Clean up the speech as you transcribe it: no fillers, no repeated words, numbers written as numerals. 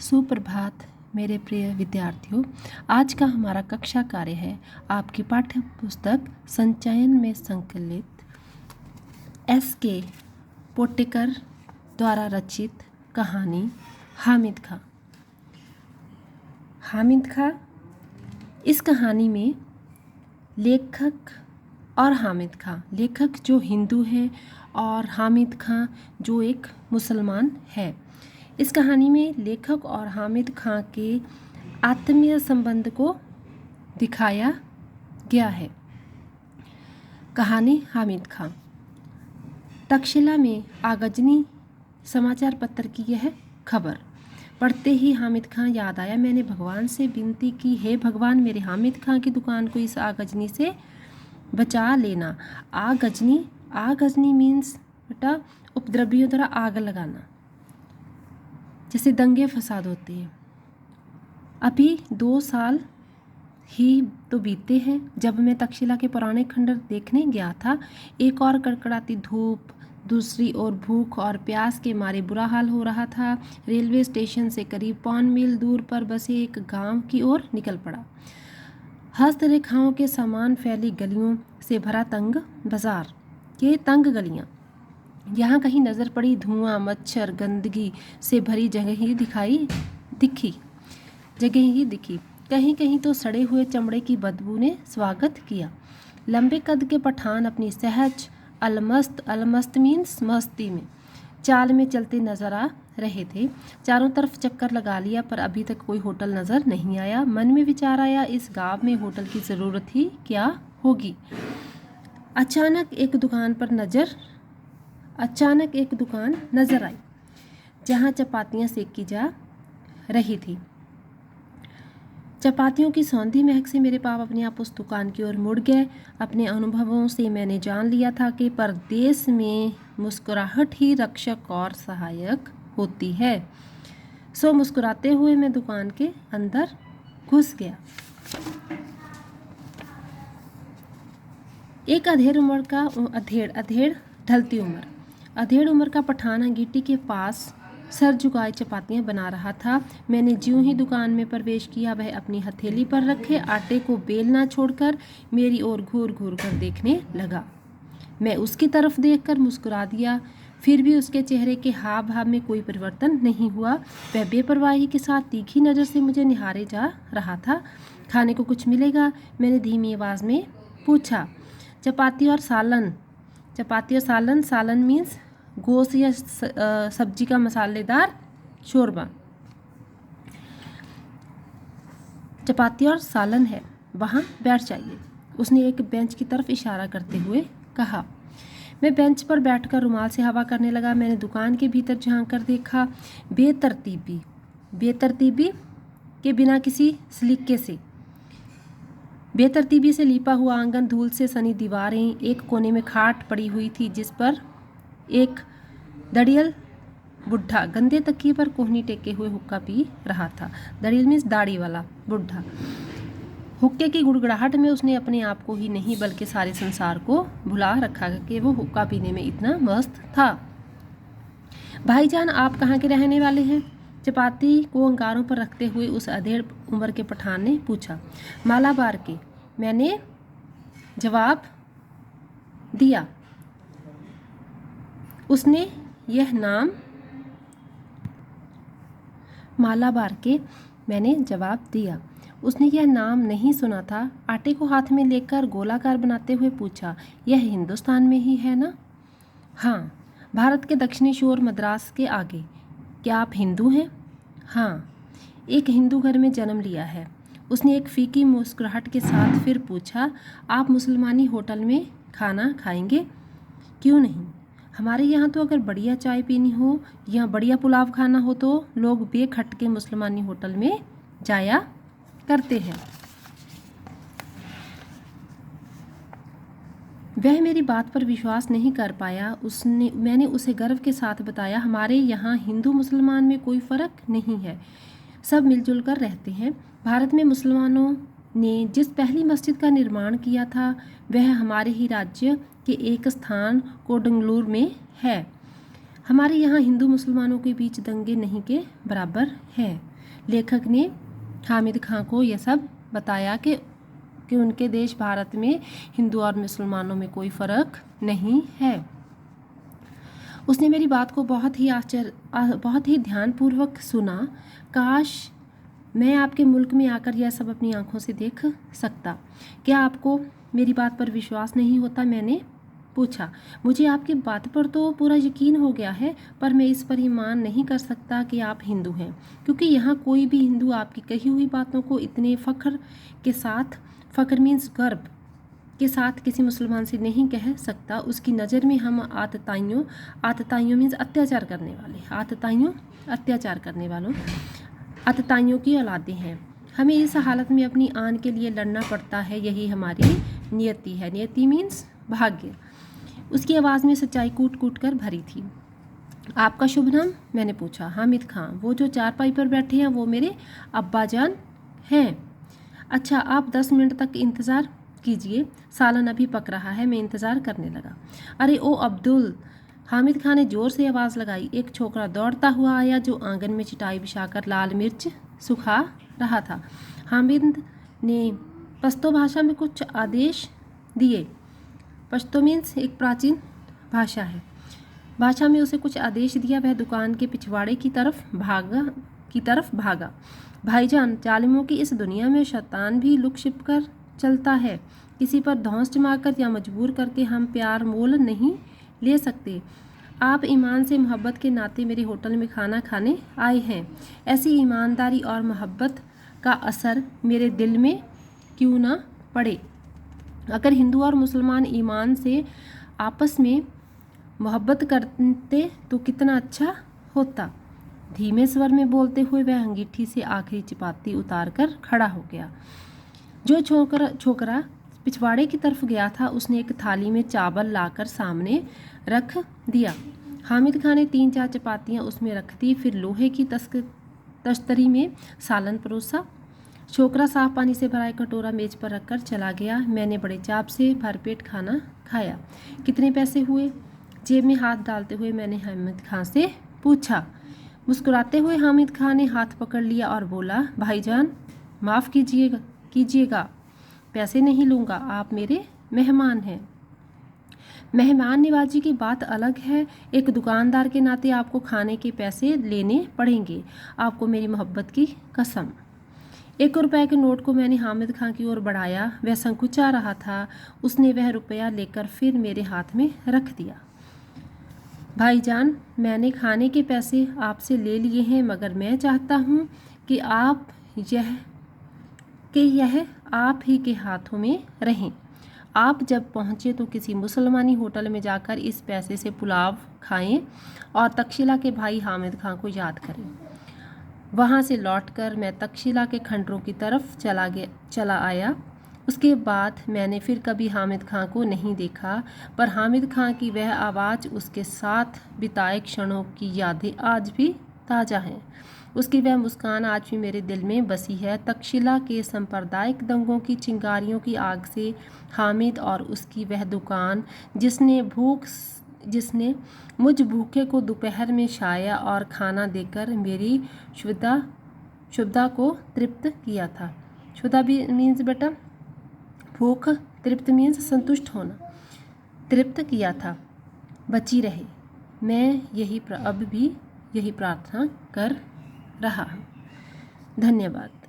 सुप्रभात मेरे प्रिय विद्यार्थियों। आज का हमारा कक्षा कार्य है आपकी पाठ्य पुस्तक संचयन में संकलित S.K. पोटेकर द्वारा रचित कहानी हामिद खां। हामिद खां, इस कहानी में लेखक और हामिद खां, लेखक जो हिंदू हैं और हामिद खां जो एक मुसलमान है। इस कहानी में लेखक और हामिद खां के आत्मीय संबंध को दिखाया गया है। कहानी हामिद खां। तक्षशिला में आगजनी समाचार पत्र की यह खबर पढ़ते ही हामिद खां याद आया। मैंने भगवान से विनती की, हे भगवान, मेरे हामिद खां की दुकान को इस आगजनी से बचा लेना। आगजनी मीन्स बेटा उपद्रवियों द्वारा आग लगाना, जैसे दंगे फसाद होते हैं। अभी 2 साल ही तो बीते हैं जब मैं तक्षशिला के पुराने खंडर देखने गया था। एक और कड़कड़ाती धूप, दूसरी ओर भूख और प्यास के मारे बुरा हाल हो रहा था। रेलवे स्टेशन से करीब 5 मील दूर पर बसे एक गांव की ओर निकल पड़ा। हस्तरेखाओं के समान फैली गलियों से भरा तंग बाजार, ये तंग गलियां। यहाँ कहीं नज़र पड़ी धुआं, मच्छर, गंदगी से भरी जगह ही दिखी। कहीं कहीं तो सड़े हुए चमड़े की बदबू ने स्वागत किया। लंबे कद के पठान अपनी सहज अलमस्त मीन्स मस्ती में चाल में चलते नजर आ रहे थे। चारों तरफ चक्कर लगा लिया पर अभी तक कोई होटल नजर नहीं आया। मन में विचार आया, इस गांव में होटल की ज़रूरत ही क्या होगी। अचानक एक दुकान नजर आई जहां चपातियां सेकी जा रही थी। चपातियों की सौंधी महक से मेरे पाप अपने आप उस दुकान की ओर मुड़ गए। अपने अनुभवों से मैंने जान लिया था कि परदेश में मुस्कुराहट ही रक्षक और सहायक होती है। सो मुस्कुराते हुए मैं दुकान के अंदर घुस गया। एक अधेड़ उम्र का पठान अंगीठी के पास सर झुकाए चपातियां बना रहा था। मैंने ज्यों ही दुकान में प्रवेश किया, वह अपनी हथेली पर रखे आटे को बेलना छोड़कर मेरी ओर घूर घूर कर देखने लगा। मैं उसकी तरफ देखकर मुस्कुरा दिया, फिर भी उसके चेहरे के हाव भाव में कोई परिवर्तन नहीं हुआ। वह बेपरवाही के साथ तीखी नज़र से मुझे निहारे जा रहा था। खाने को कुछ मिलेगा? मैंने धीमी आवाज़ में पूछा। चपाती और सालन। सालन मीन्स गोश्त या सब्जी का मसालेदार शोरबा। चपाती और सालन है, वहाँ बैठ जाइए, उसने एक बेंच की तरफ इशारा करते हुए कहा। मैं बेंच पर बैठकर रुमाल से हवा करने लगा। मैंने दुकान के भीतर झांक कर देखा। बेतरतीबी के बिना किसी सलीके से बेतरतीबी से लिपा हुआ आंगन, धूल से सनी दीवारें, एक कोने में खाट पड़ी हुई थी जिस पर एक दड़ियल बुढ़ा गंदे तकिए पर कोहनी टेके हुए हुक्का पी रहा था। दड़ियल मीन्स दाढ़ी वाला बुढ़ा। हुक्के की गुड़गड़ाहट में उसने अपने आप को ही नहीं बल्कि सारे संसार को भुला रखा कि वो हुक्का पीने में इतना मस्त था। भाईजान, आप कहाँ के रहने वाले हैं? चपाती को अंगारों पर रखते हुए उस अधेड़ उम्र के पठान ने पूछा। मालाबार के, मैंने जवाब दिया। उसने यह नाम नहीं सुना था। आटे को हाथ में लेकर गोलाकार बनाते हुए पूछा, यह हिंदुस्तान में ही है ना? हाँ, भारत के दक्षिणी शोर, मद्रास के आगे। क्या आप हिंदू हैं? हाँ, एक हिंदू घर में जन्म लिया है। उसने एक फीकी मुस्कुराहट के साथ फिर पूछा, आप मुसलमानी होटल में खाना खाएंगे? क्यों नहीं, हमारे यहाँ तो अगर बढ़िया चाय पीनी हो या बढ़िया पुलाव खाना हो तो लोग बेखटके मुसलमानी होटल में जाया करते हैं। वह मेरी बात पर विश्वास नहीं कर पाया। मैंने उसे गर्व के साथ बताया, हमारे यहाँ हिंदू मुसलमान में कोई फ़र्क नहीं है, सब मिलजुल कर रहते हैं। भारत में मुसलमानों ने जिस पहली मस्जिद का निर्माण किया था वह हमारे ही राज्य के एक स्थान कोडंगलूर में है। हमारे यहाँ हिंदू मुसलमानों के बीच दंगे नहीं के बराबर है। लेखक ने हामिद खां को यह सब बताया कि उनके देश भारत में हिंदू और मुसलमानों में कोई फ़र्क नहीं है। उसने मेरी बात को बहुत ही ध्यानपूर्वक सुना। काश मैं आपके मुल्क में आकर यह सब अपनी आंखों से देख सकता। क्या आपको मेरी बात पर विश्वास नहीं होता? मैंने पूछा। मुझे आपकी बात पर तो पूरा यकीन हो गया है, पर मैं इस पर ईमान नहीं कर सकता कि आप हिंदू हैं, क्योंकि यहाँ कोई भी हिंदू आपकी कही हुई बातों को इतने फ़ख्र मीन्स गर्व के साथ किसी मुसलमान से नहीं कह सकता। उसकी नज़र में हम आतताइयों मीन्स अत्याचार करने वालों आतताइयों की औलादें हैं। हमें इस हालत में अपनी आन के लिए लड़ना पड़ता है, यही हमारी नियति है। नियति मीन्स भाग्य। उसकी आवाज़ में सच्चाई कूट कूट कर भरी थी। आपका शुभ नाम? मैंने पूछा। हामिद खां। वो जो चारपाई पर बैठे हैं वो मेरे अब्बाजान हैं। अच्छा, आप 10 मिनट तक इंतज़ार कीजिए, सालन अभी पक रहा है। मैं इंतज़ार करने लगा। अरे ओ अब्दुल, हामिद खां ने ज़ोर से आवाज़ लगाई। एक छोकरा दौड़ता हुआ आया जो आंगन में चटाई बिछाकर लाल मिर्च सुखा रहा था। हामिद ने पश्तो भाषा में कुछ आदेश दिए। पश्तो मीन्स एक प्राचीन भाषा है। भाषा में उसे कुछ आदेश दिया। वह दुकान के पिछवाड़े की तरफ भागा। भाईजान, जालिमों की इस दुनिया में शैतान भी लुक छिप कर चलता है। किसी पर धौंस जमाकर या मजबूर करके हम प्यार मोल नहीं ले सकते। आप ईमान से मोहब्बत के नाते मेरे होटल में खाना खाने आए हैं। ऐसी ईमानदारी और मोहब्बत का असर मेरे दिल में क्यों ना पड़े। अगर हिंदू और मुसलमान ईमान से आपस में मोहब्बत करते तो कितना अच्छा होता। धीमे स्वर में बोलते हुए वह अंगीठी से आखिरी चपाती उतार कर खड़ा हो गया। जो छोकरा पिछवाड़े की तरफ गया था, उसने एक थाली में चावल लाकर सामने रख दिया। हामिद खां ने 3-4 चपातियाँ उसमें रख दी, फिर लोहे की तश्तरी में सालन परोसा। छोकरा साफ पानी से भरा एक कटोरा मेज पर रखकर चला गया। मैंने बड़े चाप से भरपेट खाना खाया। कितने पैसे हुए? जेब में हाथ डालते हुए मैंने हामिद खां से पूछा। मुस्कुराते हुए हामिद खां ने हाथ पकड़ लिया और बोला, भाईजान माफ़ कीजिएगा, पैसे नहीं लूँगा, आप मेरे मेहमान हैं। मेहमान नवाजी की बात अलग है। एक दुकानदार के नाते आपको खाने के पैसे लेने पड़ेंगे। आपको मेरी मोहब्बत की कसम। 1 रुपये के नोट को मैंने हामिद खां की ओर बढ़ाया। वह संकुचा रहा था। उसने वह रुपया लेकर फिर मेरे हाथ में रख दिया। भाईजान, मैंने खाने के पैसे आपसे ले लिए हैं, मगर मैं चाहता हूँ कि यह आप ही के हाथों में रहें। आप जब पहुँचे तो किसी मुसलमानी होटल में जाकर इस पैसे से पुलाव खाएं और तक्षशिला के भाई हामिद खां को याद करें। वहाँ से लौटकर मैं तक्षशिला के खंडरों की तरफ चला आया। उसके बाद मैंने फिर कभी हामिद खां को नहीं देखा, पर हामिद खां की वह आवाज़, उसके साथ बिताए क्षणों की यादें आज भी ताज़ा हैं। उसकी वह मुस्कान आज भी मेरे दिल में बसी है। तक्षशिला के सांप्रदायिक दंगों की चिंगारियों की आग से हामिद और उसकी वह दुकान, जिसने मुझ भूखे को दोपहर में छाया और खाना देकर मेरी क्षुधा को तृप्त किया था। क्षुधा भी मीन्स बेटा भूख, तृप्त मीन्स संतुष्ट होना, तृप्त किया था, बची रहे। मैं अब भी यही प्रार्थना कर रहा हूँ। धन्यवाद।